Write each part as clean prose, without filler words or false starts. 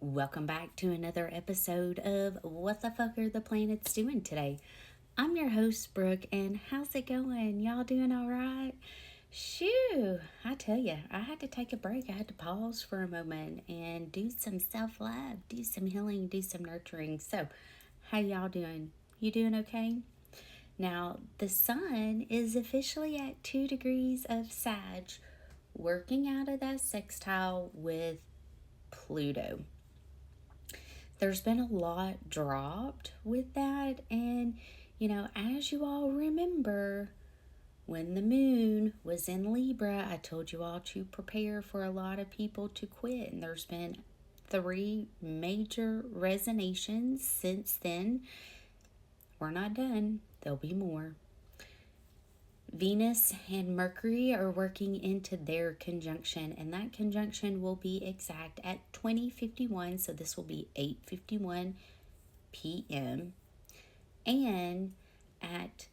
Welcome back to another episode of What the Fuck Are the Planets Doing Today? I'm your host, Brooke, and how's it going? Y'all doing all right? Shoo! I tell you, I had to take a break. I had to pause for a moment and do some self-love, do some healing, do some nurturing. So, how y'all doing? You doing okay? Now, the sun is officially at 2 degrees of Sag, working out of that sextile with Pluto. There's been a lot dropped with that, and as you all remember, when the moon was in Libra, I told you all to prepare for a lot of people to quit, and there's been 3 major resonations since then. We're not done, there'll be more. Venus and Mercury are working into their conjunction, and that conjunction will be exact at 20:51, so this will be 8:51 p.m. and at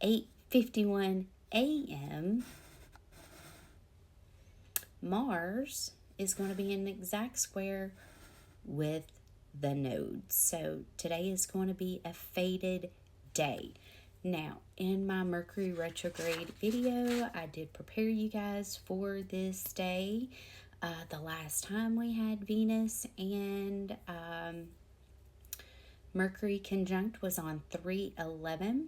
8:51 a.m. Mars is going to be in an exact square with the nodes. So today is going to be a fated day. Now, in my Mercury Retrograde video, I did prepare you guys for this day. The last time we had Venus and Mercury conjunct was on 3/11,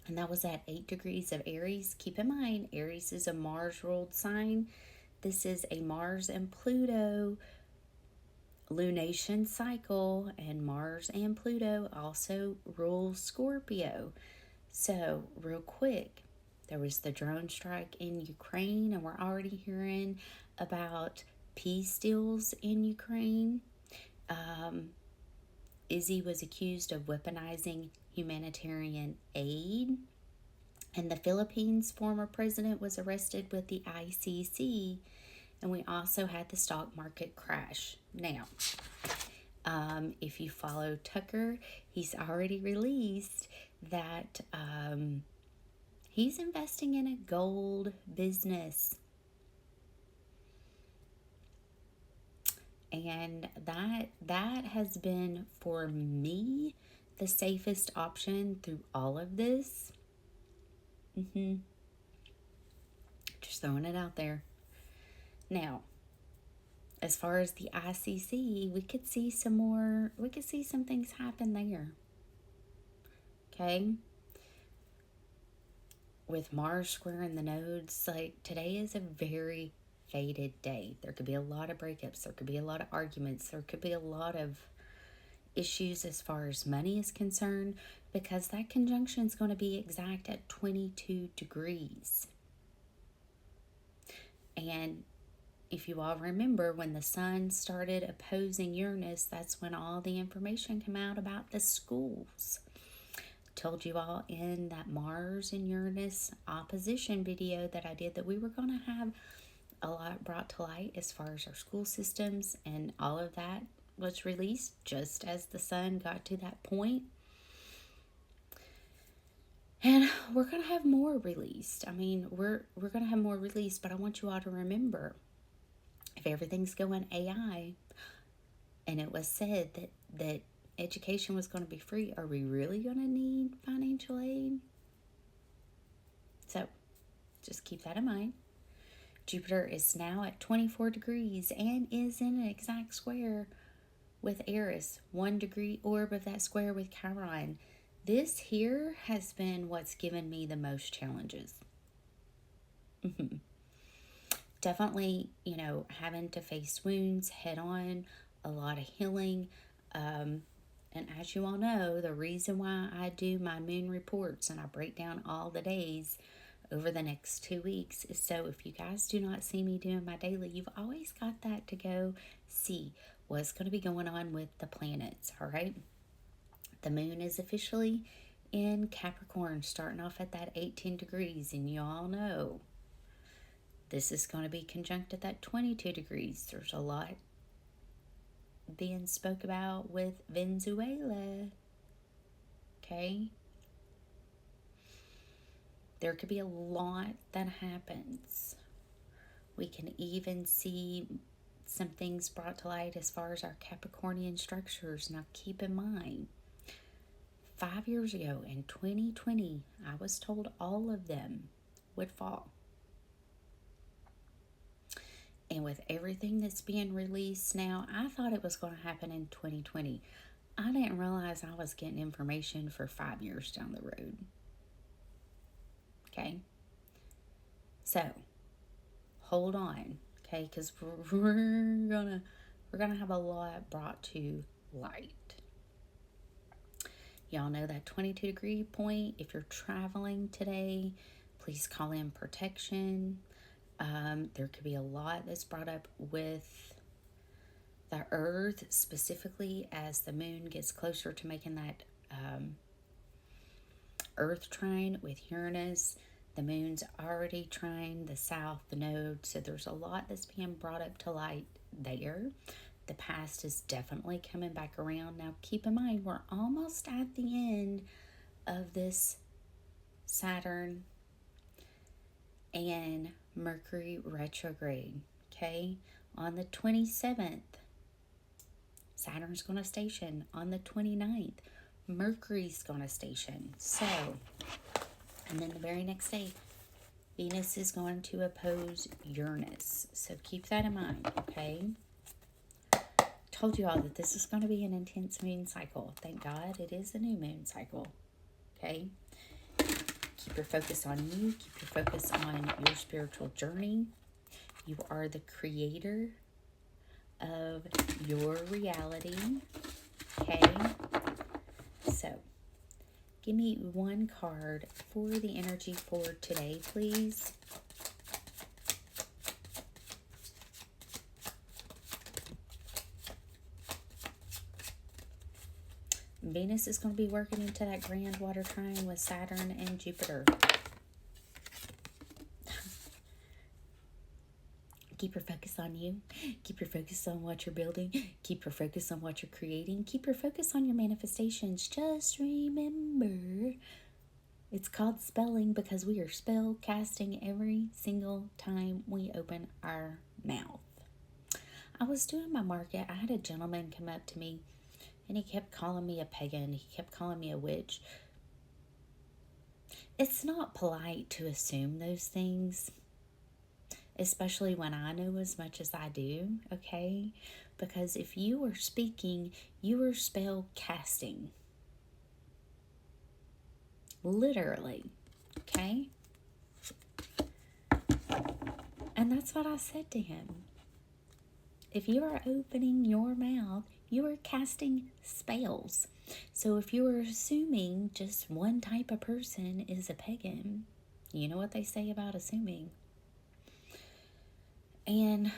and that was at 8 degrees of Aries. Keep in mind, Aries is a Mars-ruled sign. This is a Mars and Pluto lunation cycle, and Mars and Pluto also rule Scorpio. So, real quick, there was the drone strike in Ukraine, and we're already hearing about peace deals in Ukraine. Izzy was accused of weaponizing humanitarian aid. And the Philippines' former president was arrested with the ICC. And we also had the stock market crash. Now, if you follow Tucker, he's already released that he's investing in a gold business. And that has been, for me, the safest option through all of this. Just throwing it out there. Now, as far as the ICC, we could see some things happen there. Okay? With Mars squaring the nodes, like, today is a very fated day. There could be a lot of breakups. There could be a lot of arguments. There could be a lot of issues as far as money is concerned, because that conjunction is going to be exact at 22 degrees. And if you all remember, when the sun started opposing Uranus, that's when all the information came out about the schools. Told you all in that Mars and Uranus opposition video that I did that we were going to have a lot brought to light as far as our school systems, and all of that was released just as the sun got to that point. And we're going to have more released. I mean, we're going to have more released, but I want you all to remember, if everything's going AI, and it was said that education was going to be free, are we really going to need financial aid? So, just keep that in mind. Jupiter is now at 24 degrees and is in an exact square with Eris, 1 degree orb of that square with Chiron. This here has been what's given me the most challenges. Definitely, having to face wounds head on, a lot of healing. And as you all know, the reason why I do my moon reports and I break down all the days over the next 2 weeks is so if you guys do not see me doing my daily, you've always got that to go see what's going to be going on with the planets, all right? The moon is officially in Capricorn, starting off at that 18 degrees, and you all know this is going to be conjunct at that 22 degrees. There's a lot being spoke about with Venezuela, okay? There could be a lot that happens. We can even see some things brought to light as far as our Capricornian structures. Now keep in mind, 5 years ago in 2020, I was told all of them would fall. And with everything that's being released now, I thought it was going to happen in 2020. I didn't realize I was getting information for 5 years down the road. Okay? So, hold on, okay? Because we're gonna have a lot brought to light. Y'all know that 22-degree point. If you're traveling today, please call in protection. There could be a lot that's brought up with the Earth, specifically as the moon gets closer to making that Earth trine with Uranus. The moon's already trine the south, the node, so there's a lot that's being brought up to light there. The past is definitely coming back around. Now, keep in mind, we're almost at the end of this Saturn and Mercury retrograde, okay? On the 27th, Saturn's going to station. On the 29th, Mercury's going to station. So, and then the very next day, Venus is going to oppose Uranus. So keep that in mind, okay? Told you all that this is going to be an intense moon cycle. Thank God it is a new moon cycle, okay? Keep your focus on you. Keep your focus on your spiritual journey. You are the creator of your reality, okay? So, give me one card for the energy for today, please. Venus is going to be working into that grand water trine with Saturn and Jupiter. Keep your focus on you. Keep your focus on what you're building. Keep your focus on what you're creating. Keep your focus on your manifestations. Just remember, it's called spelling because we are spell casting every single time we open our mouth. I was doing my market. I had a gentleman come up to me and he kept calling me a pagan. He kept calling me a witch. It's not polite to assume those things, especially when I know as much as I do, okay? Because if you are speaking, you are spell casting. Literally, okay? And that's what I said to him. If you are opening your mouth, you are casting spells. So if you are assuming just one type of person is a pagan, you know what they say about assuming. And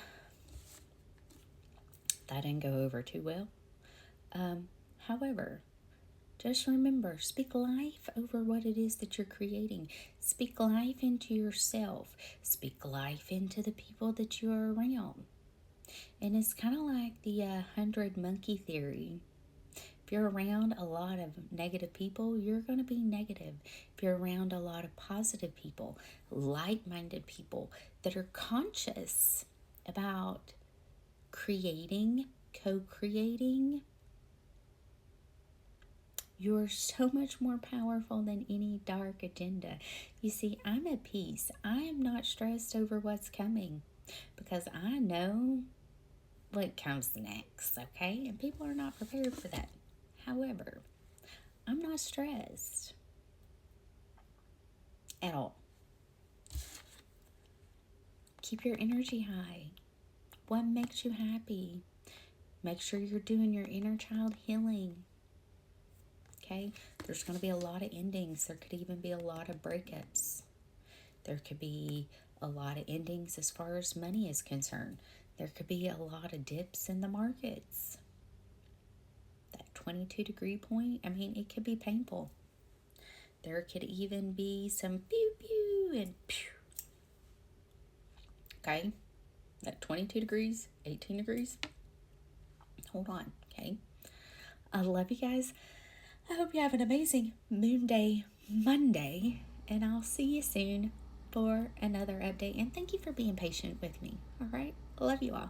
that didn't go over too well. However, just remember, speak life over what it is that you're creating. Speak life into yourself. Speak life into the people that you're around. And it's kind of like the 100 monkey theory. If you're around a lot of negative people, you're going to be negative. If you're around a lot of positive people, like-minded people that are conscious about creating, co-creating, you're so much more powerful than any dark agenda. You see, I'm at peace. I am not stressed over what's coming because I know what comes next, okay? And people are not prepared for that. However, I'm not stressed at all. Keep your energy high. What makes you happy? Make sure you're doing your inner child healing. Okay? There's going to be a lot of endings. There could even be a lot of breakups. There could be a lot of endings as far as money is concerned. There could be a lot of dips in the markets. That 22-degree point, I mean, it could be painful. There could even be some pew pew and pew. Okay? That 22 degrees, 18 degrees. Hold on, okay? I love you guys. I hope you have an amazing Moon Day Monday. And I'll see you soon for another update. And thank you for being patient with me. All right? Love you all.